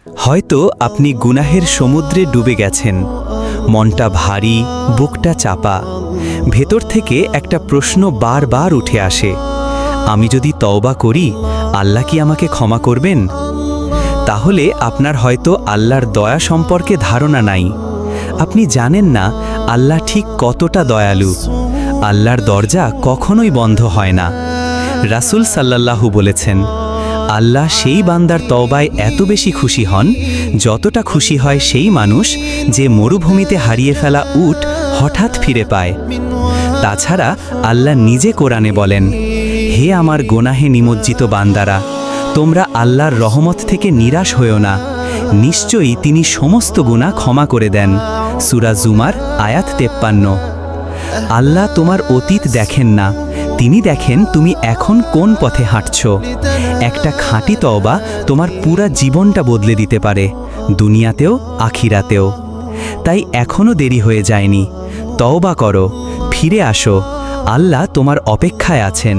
হয়তো আপনি গুনাহের সমুদ্রে ডুবে গেছেন, মনটা ভারী, বুকটা চাপা, ভেতর থেকে একটা প্রশ্ন বারবার উঠে আসে, আমি যদি তওবা করি আল্লাহ কি আমাকে ক্ষমা করবেন? তাহলে আপনার হয়তো আল্লাহর দয়া সম্পর্কে ধারণা নাই। আপনি জানেন না আল্লাহ ঠিক কতটা দয়ালু। আল্লাহর দরজা কখনোই বন্ধ হয় না। রাসূল সাল্লাল্লাহু বলেছেন, আল্লাহ সেই বান্দার তওবায় এত বেশি খুশি হন যতটা খুশি হয় সেই মানুষ যে মরুভূমিতে হারিয়ে ফেলা উট হঠাৎ ফিরে পায়। তাছাড়া আল্লাহ নিজে কোরআনে বলেন, হে আমার গোনাহে নিমজ্জিত বান্দারা, তোমরা আল্লাহর রহমত থেকে নিরাশ হয়েও না, নিশ্চয়ই তিনি সমস্ত গুনাহ ক্ষমা করে দেন। সূরা জুমার আয়াত 53। আল্লাহ তোমার অতীত দেখেন না, তিনি দেখেন তুমি এখন কোন পথে হাঁটছ। একটা খাঁটি তওবা তোমার পুরা জীবনটা বদলে দিতে পারে, দুনিয়াতেও আখিরাতেও। তাই এখনো দেরি হয়ে যায়নি, তওবা করো, ফিরে আসো, আল্লাহ তোমার অপেক্ষায় আছেন।